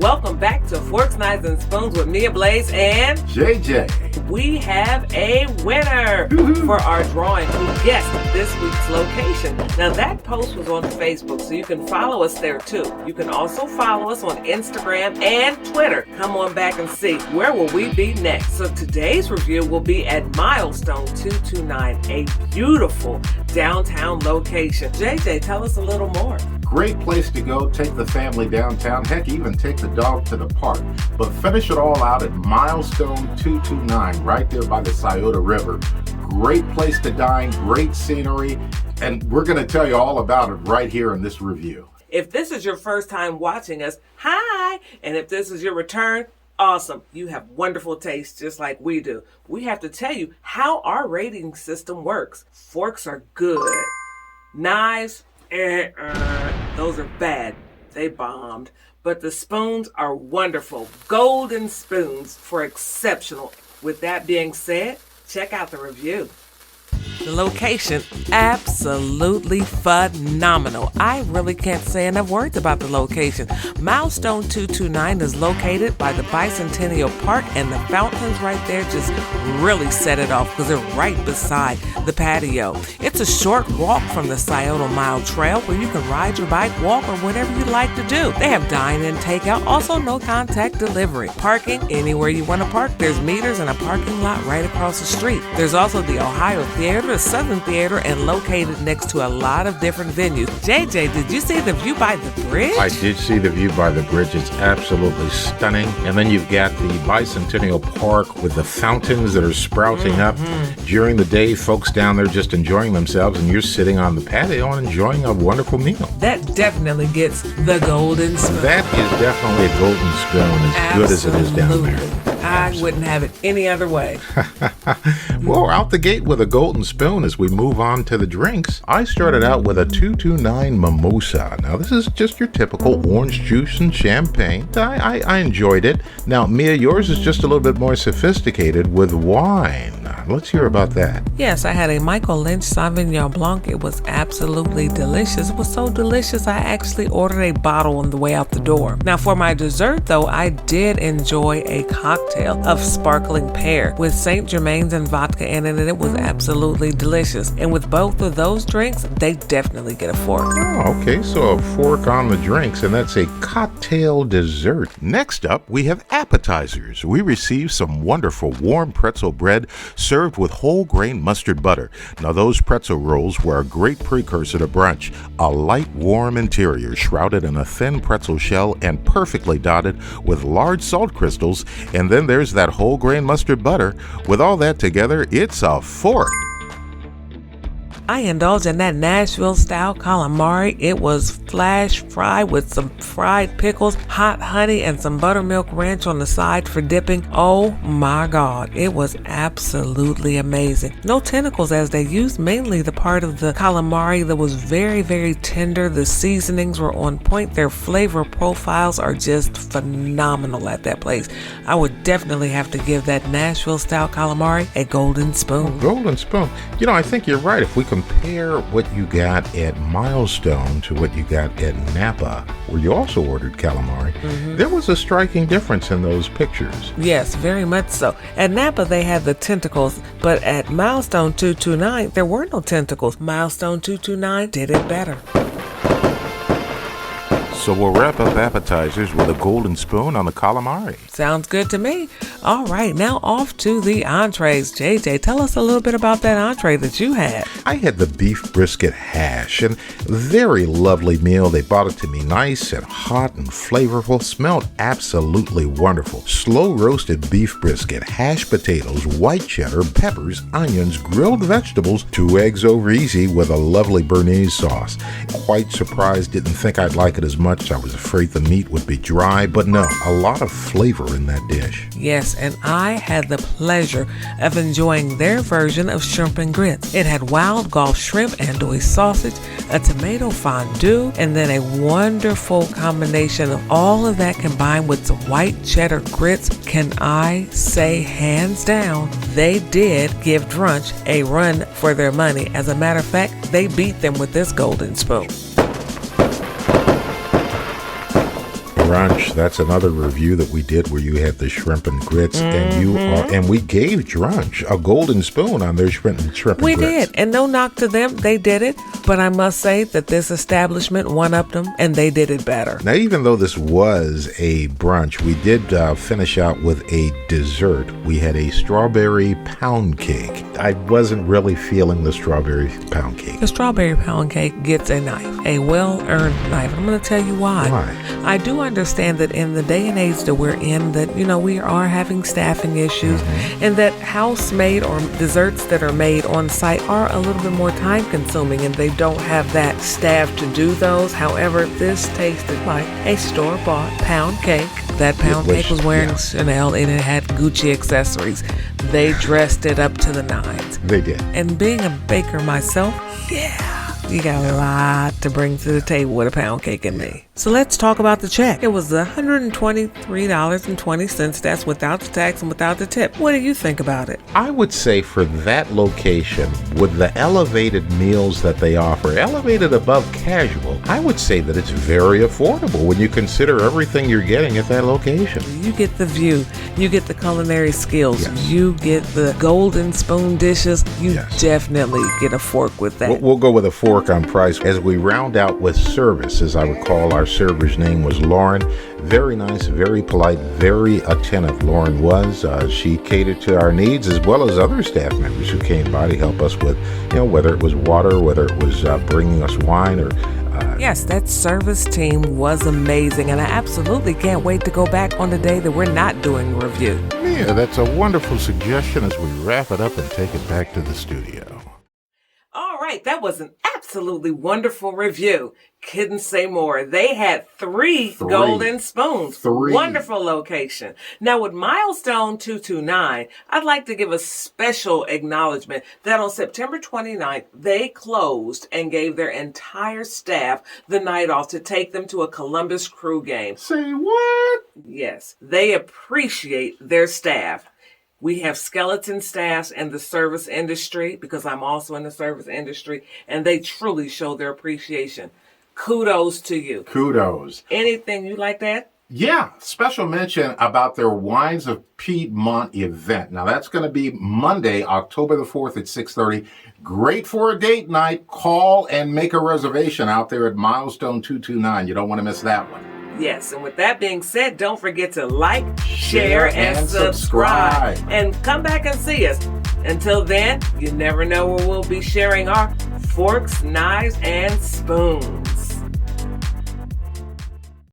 Welcome back to Forks, Knives, and Spoons with Mia Blaze and JJ. We have a winner for our drawing who guessed this week's location. Now that post was on Facebook, so you can follow us there too. You can also follow us on Instagram and Twitter. Come on back and see where will we be next. So today's review will be at Milestone 229, a beautiful downtown location. JJ, tell us a little more. Great place to go. Take the family downtown. Heck, even take the dog to the park. But finish it all out at Milestone 229, right there by the Scioto River. Great place to dine, great scenery, and we're going to tell you all about it right here in this review. If this is your first time watching us, hi! And if this is your return, awesome. You have wonderful taste just like we do. We have to tell you how our rating system works. Forks are good. Knives, those are bad. They bombed. But the spoons are wonderful. Golden spoons for exceptional. With that being said, check out the review. The location, absolutely phenomenal. I really can't say enough words about the location. Milestone 229 is located by the Bicentennial Park, and the fountains right there just really set it off because they're right beside the patio. It's a short walk from the Scioto Mile Trail where you can ride your bike, walk, or whatever you like to do. They have dine-in, takeout, also no contact delivery. Parking anywhere you want to park. There's meters and a parking lot right across the street. There's also the Ohio Theater, the Southern Theater, and located next to a lot of different venues. JJ, did you see the view by the bridge? I did see the view by the bridge. It's absolutely stunning. And then you've got the Bicentennial Park with the fountains that are sprouting up. During the day, folks down there just enjoying themselves, and you're sitting on the patio and enjoying a wonderful meal. That definitely gets the golden spoon. That is definitely a golden spoon, as good as it is down there. I wouldn't have it any other way. Well, out the gate with a golden spoon as we move on to the drinks. I started out with a 229 mimosa. Now, this is just your typical orange juice and champagne. I enjoyed it. Now, Mia, yours is just a little bit more sophisticated with wine. Let's hear about that. Yes, I had a Michael Lynch Sauvignon Blanc. It was absolutely delicious. It was so delicious, I actually ordered a bottle on the way out the door. Now, for my dessert, though, I did enjoy a cocktail of sparkling pear with St. Germain's and vodka in it, and it was absolutely delicious. And with both of those drinks, they definitely get a fork. Oh, okay, so a fork on the drinks, and that's a cocktail dessert. Next up, we have appetizers. We received some wonderful warm pretzel bread served with whole grain mustard butter. Now, those pretzel rolls were a great precursor to brunch. A light, warm interior shrouded in a thin pretzel shell and perfectly dotted with large salt crystals, and then there's that whole grain mustard butter. With all that together, it's a fork. I indulged in that Nashville-style calamari. It was flash fried with some fried pickles, hot honey, and some buttermilk ranch on the side for dipping. Oh my God, it was absolutely amazing. No tentacles, as they used mainly the part of the calamari that was very, very tender. The seasonings were on point. Their flavor profiles are just phenomenal at that place. I would definitely have to give that Nashville-style calamari a golden spoon. Oh, golden spoon. You know, I think you're right. If we compare what you got at Milestone to what you got at Napa, where you also ordered calamari, there was a striking difference in those pictures. Yes, very much so. At Napa, they had the tentacles, but at Milestone 229, there were no tentacles. Milestone 229 did it better. So we'll wrap up appetizers with a golden spoon on the calamari. Sounds good to me. All right, now off to the entrees. JJ, tell us a little bit about that entree that you had. I had the beef brisket hash, and very lovely meal. They brought it to me nice and hot and flavorful. Smelled absolutely wonderful. Slow roasted beef brisket, hashed potatoes, white cheddar, peppers, onions, grilled vegetables, 2 eggs over easy with a lovely Béarnaise sauce. Quite surprised, didn't think I'd like it as much much. I was afraid the meat would be dry, but no, a lot of flavor in that dish. Yes, and I had the pleasure of enjoying their version of shrimp and grits. It had wild Gulf shrimp, andouille sausage, a tomato fondue, and then a wonderful combination of all of that combined with some white cheddar grits. Can I say hands down, they did give Drunch a run for their money. As a matter of fact, they beat them with this golden spoon. Drunch, that's another review that we did where you had the shrimp and grits, and we gave Drunch a golden spoon on their shrimp and grits. We did, and no knock to them, they did it, but I must say that this establishment one-upped them, and they did it better. Now, even though this was a brunch, we did finish out with a dessert. We had a strawberry pound cake. I wasn't really feeling the strawberry pound cake. The strawberry pound cake gets a knife, a well-earned knife. I'm going to tell you why. Why? I do understand that in the day and age that we're in, that, we are having staffing issues, and that house-made or desserts that are made on site are a little bit more time-consuming, and they don't have that staff to do those. However, this tasted like a store-bought pound cake. That pound cake was wearing Chanel, and it had Gucci accessories. They dressed it up to the nines. They did. And being a baker myself, you got a lot to bring to the table with a pound cake in me. So let's talk about the check. It was $123.20. That's without the tax and without the tip. What do you think about it? I would say for that location, with the elevated meals that they offer, elevated above casual, I would say that it's very affordable when you consider everything you're getting at that location. You get the view. You get the culinary skills. Yes. You get the golden spoon dishes. You definitely get a fork with that. We'll go with a fork on price. As we round out with service, as I recall, our server's name was Lauren. Very nice, very polite, very attentive Lauren was. She catered to our needs as well as other staff members who came by to help us with, whether it was water, whether it was bringing us wine or... Yes, that service team was amazing, and I absolutely can't wait to go back on the day that we're not doing a review. Yeah, that's a wonderful suggestion as we wrap it up and take it back to the studio. All right, that was an absolutely wonderful review. Couldn't say more. They had three golden spoons. Wonderful location. Now with Milestone 229, I'd like to give a special acknowledgement that on September 29th, they closed and gave their entire staff the night off to take them to a Columbus Crew game. Say what? Yes, they appreciate their staff. We have skeleton staffs in the service industry, because I'm also in the service industry, and they truly show their appreciation. Kudos to you. Kudos. Anything you like that? Yeah, special mention about their Wines of Piedmont event. Now, that's going to be Monday, October the 4th at 6:30. Great for a date night. Call and make a reservation out there at Milestone 229. You don't want to miss that one. Yes, and with that being said, don't forget to like, share, and subscribe. And come back and see us. Until then, you never know where we'll be sharing our forks, knives, and spoons.